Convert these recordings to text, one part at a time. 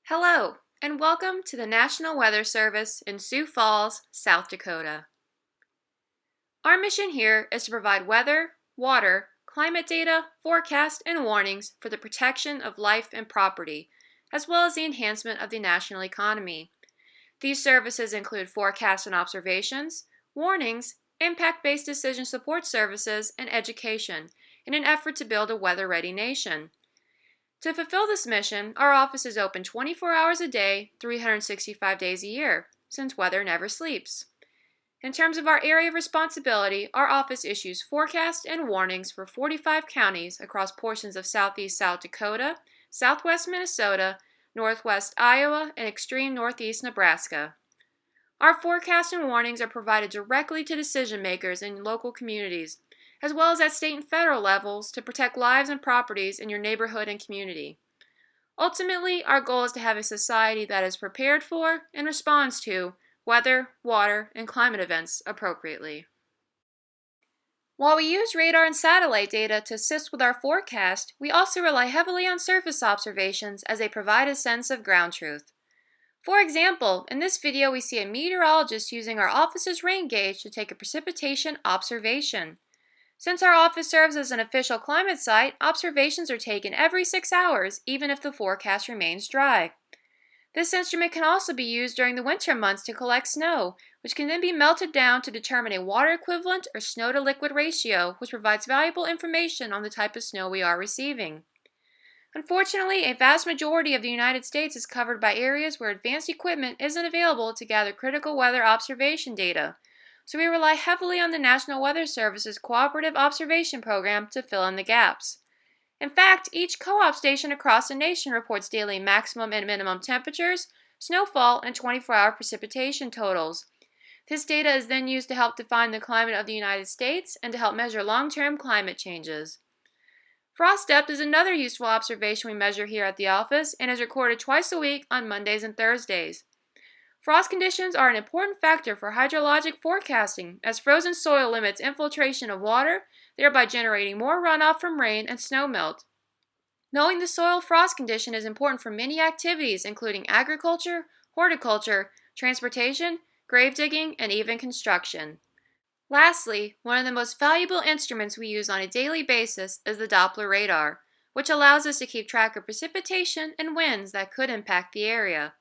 Hello, and welcome to the National Weather Service in Sioux Falls, South Dakota. Our mission here is to provide weather, water, climate data, forecasts, and warnings for the protection of life and property, as well as the enhancement of the national economy. These services include forecasts and observations, warnings, impact-based decision support services, and education in an effort to build a weather-ready nation. To fulfill this mission, our office is open 24 hours a day, 365 days a year, since weather never sleeps. In terms of our area of responsibility, our office issues forecasts and warnings for 45 counties across portions of southeast South Dakota, southwest Minnesota, northwest Iowa, and extreme northeast Nebraska. Our forecasts and warnings are provided directly to decision makers in local communities, as well as at state and federal levels to protect lives and properties in your neighborhood and community. Ultimately, our goal is to have a society that is prepared for and responds to weather, water, and climate events appropriately. While we use radar and satellite data to assist with our forecast, we also rely heavily on surface observations as they provide a sense of ground truth. For example, in this video we see a meteorologist using our office's rain gauge to take a precipitation observation. Since our office serves as an official climate site, observations are taken every 6 hours, even if the forecast remains dry. This instrument can also be used during the winter months to collect snow, which can then be melted down to determine a water equivalent or snow-to-liquid ratio, which provides valuable information on the type of snow we are receiving. Unfortunately, a vast majority of the United States is covered by areas where advanced equipment isn't available to gather critical weather observation data, so we rely heavily on the National Weather Service's Cooperative Observation Program to fill in the gaps. In fact, each co-op station across the nation reports daily maximum and minimum temperatures, snowfall, and 24-hour precipitation totals. This data is then used to help define the climate of the United States and to help measure long-term climate changes. Frost depth is another useful observation we measure here at the office and is recorded twice a week on Mondays and Thursdays. Frost conditions are an important factor for hydrologic forecasting, as frozen soil limits infiltration of water, thereby generating more runoff from rain and snowmelt. Knowing the soil frost condition is important for many activities, including agriculture, horticulture, transportation, grave digging, and even construction. Lastly, one of the most valuable instruments we use on a daily basis is the Doppler radar, which allows us to keep track of precipitation and winds that could impact the area.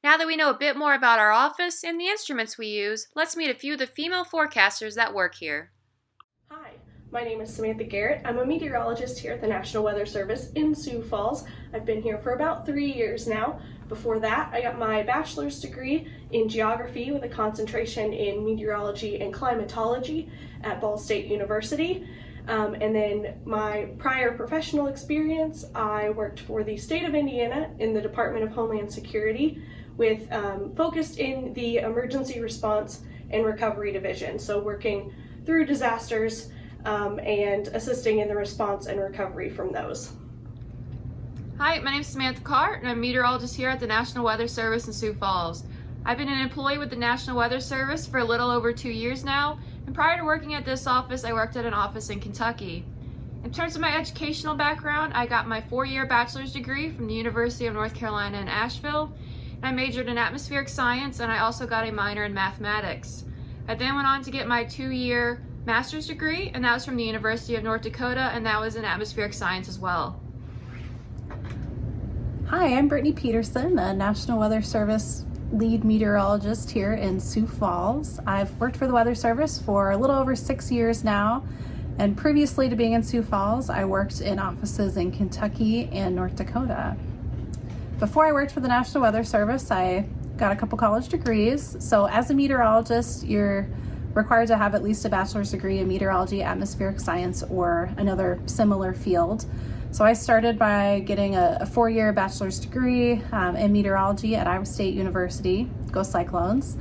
Now that we know a bit more about our office and the instruments we use, let's meet a few of the female forecasters that work here. Hi, my name is Samantha Garrett. I'm a meteorologist here at the National Weather Service in Sioux Falls. I've been here for about 3 years now. Before that, I got my bachelor's degree in geography with a concentration in meteorology and climatology at Ball State University. And then my prior professional experience, I worked for the state of Indiana in the Department of Homeland Security with focused in the emergency response and recovery division. So working through disasters and assisting in the response and recovery from those. Hi, my name is Samantha Carr, and I'm a meteorologist here at the National Weather Service in Sioux Falls. I've been an employee with the National Weather Service for a little over 2 years now, and prior to working at this office, I worked at an office in Kentucky. In terms of my educational background, I got my 4-year bachelor's degree from the University of North Carolina in Asheville, and I majored in atmospheric science, and I also got a minor in mathematics. I then went on to get my 2-year master's degree, and that was from the University of North Dakota, and that was in atmospheric science as well. Hi, I'm Brittany Peterson, a National Weather Service lead meteorologist here in Sioux Falls. I've worked for the Weather Service for a little over 6 years now, and previously to being in Sioux Falls, I worked in offices in Kentucky and North Dakota. Before I worked for the National Weather Service, I got a couple college degrees. So as a meteorologist, you're required to have at least a bachelor's degree in meteorology, atmospheric science, or another similar field. So I started by getting a 4-year bachelor's degree in meteorology at Iowa State University. Go Cyclones.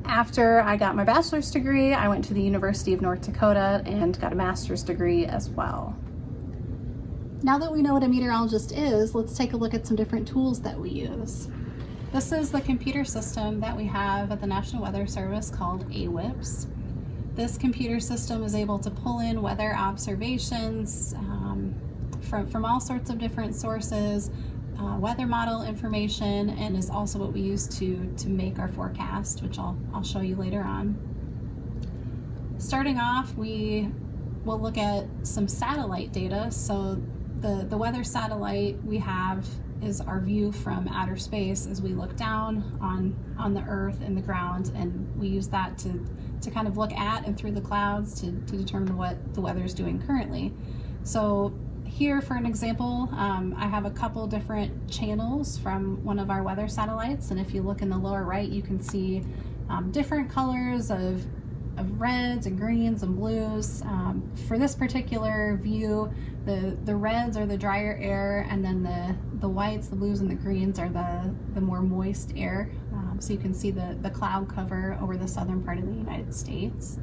After I got my bachelor's degree, I went to the University of North Dakota and got a master's degree as well. Now that we know what a meteorologist is, let's take a look at some different tools that we use. This is the computer system that we have at the National Weather Service called AWIPS. This computer system is able to pull in weather observations from all sorts of different sources, weather model information, and is also what we use to make our forecast, which I'll show you later on. Starting off, we will look at some satellite data. So the weather satellite we have is our view from outer space as we look down on the earth and the ground, and we use that to kind of look at and through the clouds to determine what the weather is doing currently. So here, for an example, I have a couple different channels from one of our weather satellites, and if you look in the lower right, you can see different colors of reds and greens and blues. For this particular view, the reds are the drier air, and then the whites, the blues, and the greens are the more moist air. So you can see the cloud cover over the southern part of the United States.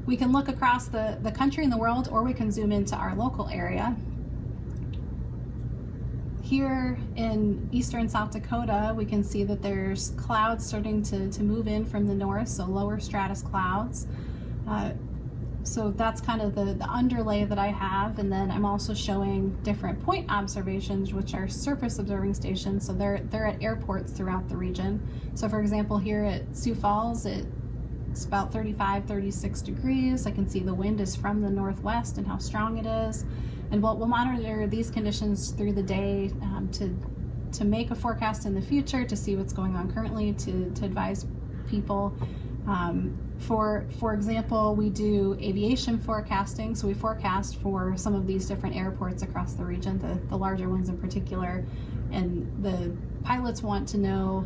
We can look across the country and the world, or we can zoom into our local area. Here in eastern South Dakota, we can see that there's clouds starting to move in from the north, so lower stratus clouds. So that's kind of the underlay that I have, and then I'm also showing different point observations, which are surface observing stations. So they're at airports throughout the region. So for example, here at Sioux Falls, it's about 35, 36 degrees. I can see the wind is from the northwest and how strong it is. And we'll monitor these conditions through the day to make a forecast in the future, to see what's going on currently, to advise people. For example, we do aviation forecasting, so we forecast for some of these different airports across the region, the larger ones in particular, and the pilots want to know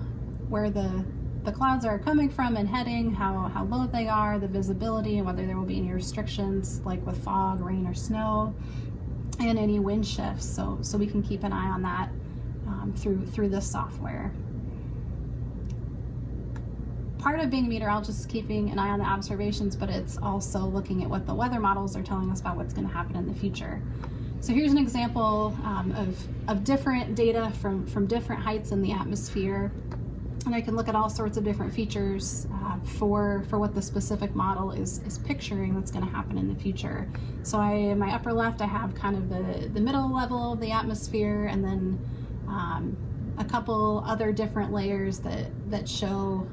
where the clouds are coming from and heading, how low they are, the visibility, and whether there will be any restrictions like with fog, rain, or snow, and any wind shifts, so we can keep an eye on that through this software. Part of being a meteorologist is keeping an eye on the observations, but it's also looking at what the weather models are telling us about what's going to happen in the future. So here's an example of different data from different heights in the atmosphere, and I can look at all sorts of different features for what the specific model is picturing that's going to happen in the future. So in my upper left, I have kind of the middle level of the atmosphere, and then a couple other different layers that show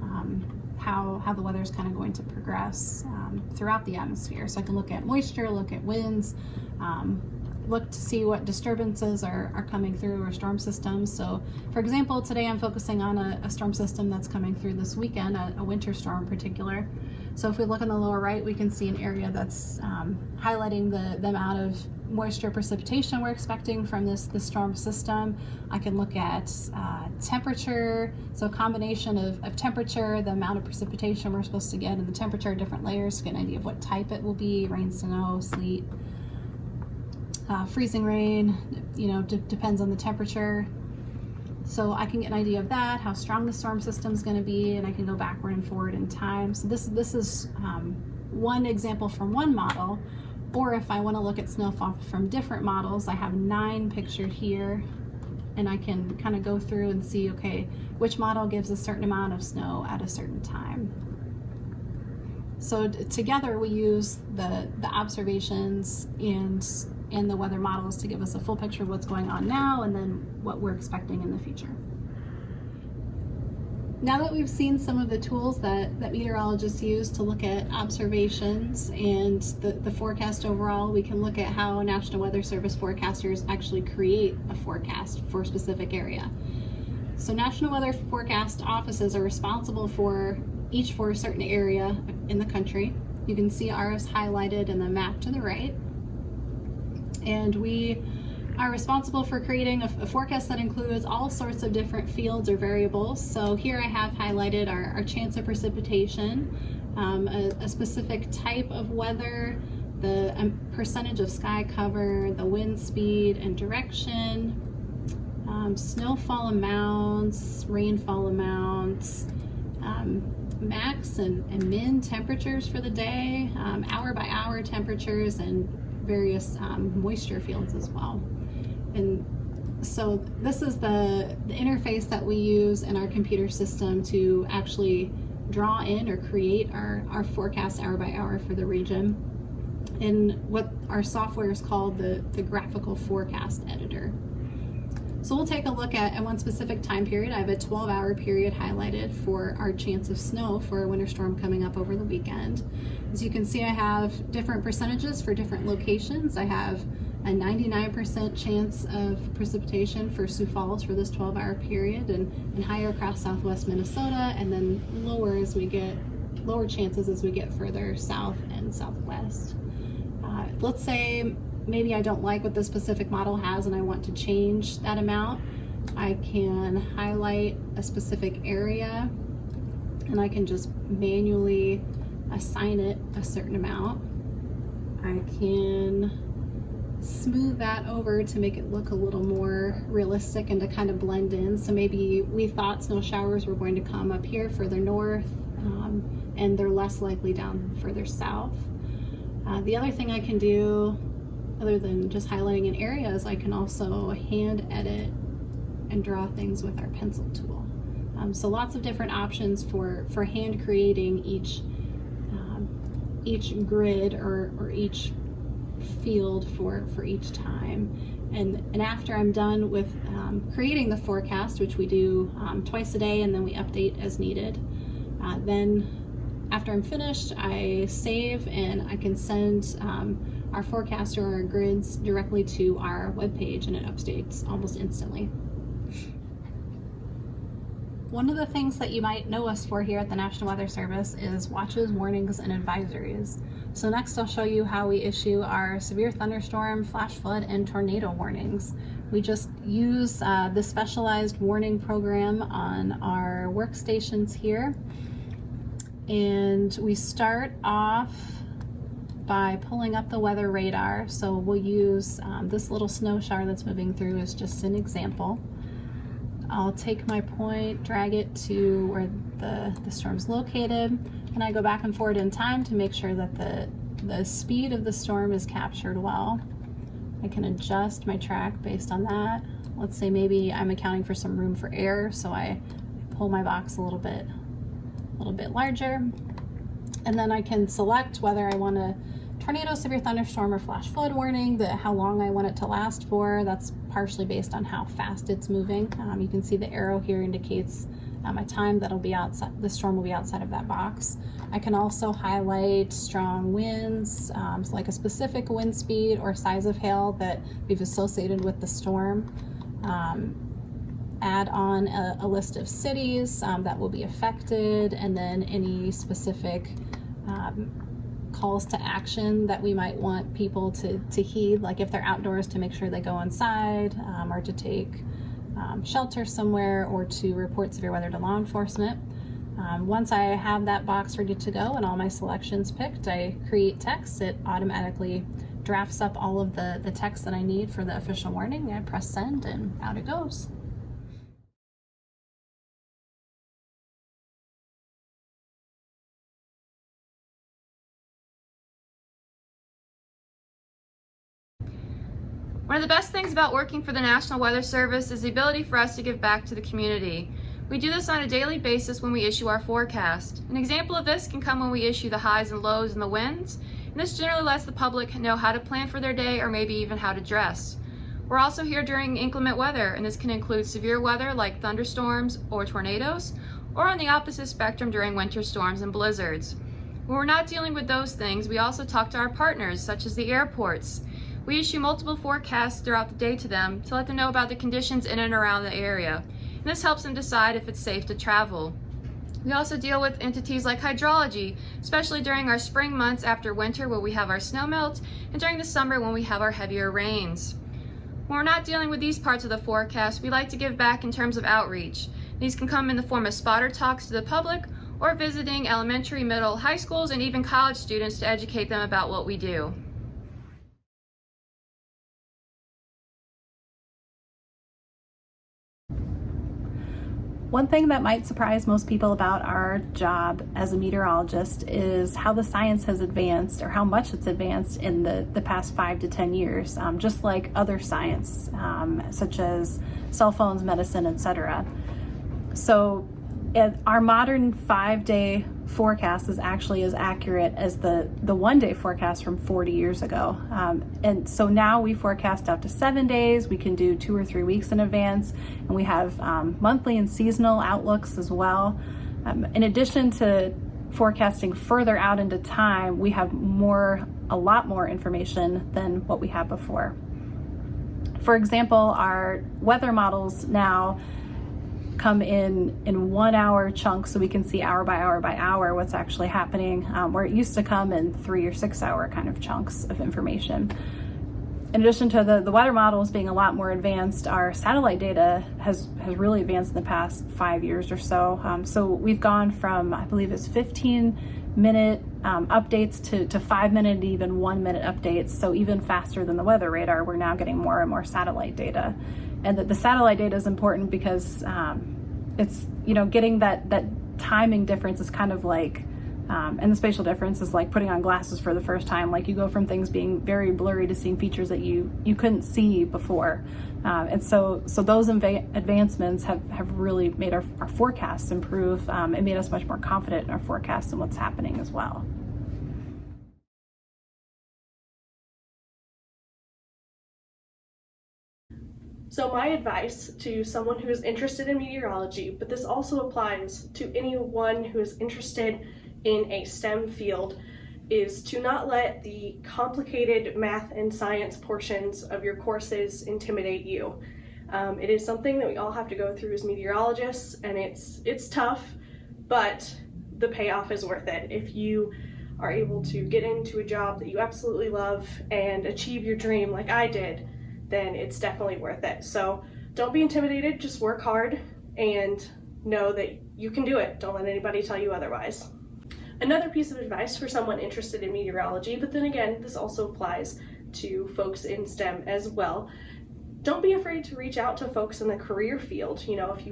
how the weather is kind of going to progress throughout the atmosphere. So I can look at moisture, look at winds, look to see what disturbances are coming through, or storm systems. So for example, today I'm focusing on a storm system that's coming through this weekend, a winter storm in particular. So if we look in the lower right, we can see an area that's highlighting the amount of moisture precipitation we're expecting from this storm system. I can look at temperature, so a combination of temperature, the amount of precipitation we're supposed to get, and the temperature, different layers to get an idea of what type it will be: rain, snow, sleet, freezing rain, depends on the temperature. So I can get an idea of that, how strong the storm system is going to be, and I can go backward and forward in time. So this is one example from one model. Or if I want to look at snowfall from different models, I have 9 pictured here, and I can kind of go through and see, okay, which model gives a certain amount of snow at a certain time. So together we use the observations and the weather models to give us a full picture of what's going on now, and then what we're expecting in the future. Now that we've seen some of the tools that meteorologists use to look at observations and the forecast overall, we can look at how National Weather Service forecasters actually create a forecast for a specific area. So National Weather Forecast offices are responsible for a certain area in the country. You can see ours highlighted in the map to the right. And we are responsible for creating a forecast that includes all sorts of different fields or variables. So here I have highlighted our chance of precipitation, a specific type of weather, the percentage of sky cover, the wind speed and direction, snowfall amounts, rainfall amounts, max and min temperatures for the day, hour by hour temperatures, and various moisture fields as well. And so this is the interface that we use in our computer system to actually draw in or create our forecast hour by hour for the region, in what our software is called the graphical forecast editor. So we'll take a look at one specific time period. I have a 12-hour period highlighted for our chance of snow for a winter storm coming up over the weekend. As you can see, I have different percentages for different locations. I have a 99% chance of precipitation for Sioux Falls for this 12-hour period, and higher across southwest Minnesota, and then lower chances as we get further south and southwest. Let's say maybe I don't like what this specific model has and I want to change that amount. I can highlight a specific area and I can just manually assign it a certain amount. I can smooth that over to make it look a little more realistic and to kind of blend in. So maybe we thought snow showers were going to come up here further north, and they're less likely down further south. The other thing I can do, other than just highlighting an area, is I can also hand edit and draw things with our pencil tool. So lots of different options for hand creating each grid or each field for each time. And after I'm done with creating the forecast, which we do twice a day, and then we update as needed, then after I'm finished, I save and I can send our forecast or our grids directly to our webpage, and it updates almost instantly. One of the things that you might know us for here at the National Weather Service is watches, warnings, and advisories. So next I'll show you how we issue our severe thunderstorm, flash flood, and tornado warnings. We just use the specialized warning program on our workstations here. And we start off by pulling up the weather radar. So we'll use this little snow shower that's moving through as just an example. I'll take my point, drag it to where the storm's located, and I go back and forward in time to make sure that the speed of the storm is captured well. I can adjust my track based on that. Let's say maybe I'm accounting for some room for error, so I pull my box a little bit larger, and then I can select whether I want a tornado, severe thunderstorm, or flash flood warning, how long I want it to last for. That's partially based on how fast it's moving. You can see the arrow here indicates a time that'll be outside, the storm will be outside of that box. I can also highlight strong winds, so like a specific wind speed or size of hail that we've associated with the storm. Add on a list of cities that will be affected, and then any specific calls to action that we might want people to heed, like if they're outdoors, to make sure they go inside, or to take shelter somewhere, or to report severe weather to law enforcement. Once I have that box ready to go and all my selections picked, I create text. It automatically drafts up all of the text that I need for the official warning. I press send and out it goes. One of the best things about working for the National Weather Service is the ability for us to give back to the community. We do this on a daily basis when we issue our forecast. An example of this can come when we issue the highs and lows and the winds, and this generally lets the public know how to plan for their day or maybe even how to dress. We're also here during inclement weather, and this can include severe weather like thunderstorms or tornadoes, or on the opposite spectrum during winter storms and blizzards. When we're not dealing with those things, we also talk to our partners, such as the airports. We issue multiple forecasts throughout the day to them to let them know about the conditions in and around the area, and this helps them decide if it's safe to travel. We also deal with entities like hydrology, especially during our spring months after winter where we have our snow melt, and during the summer when we have our heavier rains. When we're not dealing with these parts of the forecast, we like to give back in terms of outreach. These can come in the form of spotter talks to the public, or visiting elementary, middle, high schools, and even college students to educate them about what we do. One thing that might surprise most people about our job as a meteorologist is how the science has advanced, or how much it's advanced in the past 5 to 10 years, just like other science, such as cell phones, medicine, etc. So our modern 5-day forecast is actually as accurate as the one-day forecast from 40 years ago. And so now we forecast out to 7 days. We can do 2 or 3 weeks in advance, and we have monthly and seasonal outlooks as well. In addition to forecasting further out into time, we have a lot more information than what we had before. For example, our weather models now come in 1 hour chunks, so we can see hour by hour by hour what's actually happening, where it used to come in 3 or 6 hour kind of chunks of information. In addition to the weather models being a lot more advanced, our satellite data has really advanced in the past 5 years or so. So we've gone from, I believe it's 15-minute updates to 5-minute, even 1-minute updates. So even faster than the weather radar, we're now getting more and more satellite data. And the satellite data is important because it's, getting that timing difference is kind of like, and the spatial difference is like putting on glasses for the first time. Like, you go from things being very blurry to seeing features that you couldn't see before. And so those advancements have really made our forecasts improve. It made us much more confident in our forecasts and what's happening as well. So my advice to someone who is interested in meteorology, but this also applies to anyone who is interested in a STEM field, is to not let the complicated math and science portions of your courses intimidate you. It is something that we all have to go through as meteorologists, and it's tough, but the payoff is worth it. If you are able to get into a job that you absolutely love and achieve your dream like I did, then it's definitely worth it. So don't be intimidated, just work hard and know that you can do it. Don't let anybody tell you otherwise. Another piece of advice for someone interested in meteorology, but then again, this also applies to folks in STEM as well. Don't be afraid to reach out to folks in the career field. If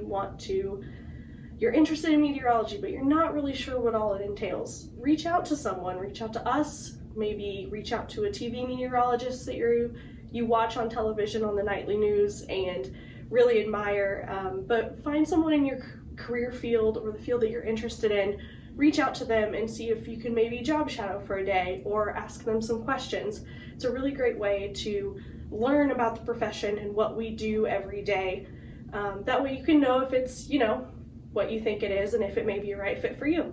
you're interested in meteorology, but you're not really sure what all it entails, reach out to someone, reach out to us, maybe reach out to a TV meteorologist that you watch on television on the nightly news and really admire, but find someone in your career field or the field that you're interested in, reach out to them and see if you can maybe job shadow for a day or ask them some questions. It's a really great way to learn about the profession and what we do every day. That way you can know if it's, what you think it is and if it may be a right fit for you.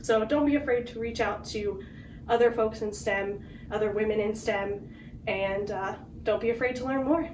So don't be afraid to reach out to other folks in STEM, other women in STEM, and don't be afraid to learn more.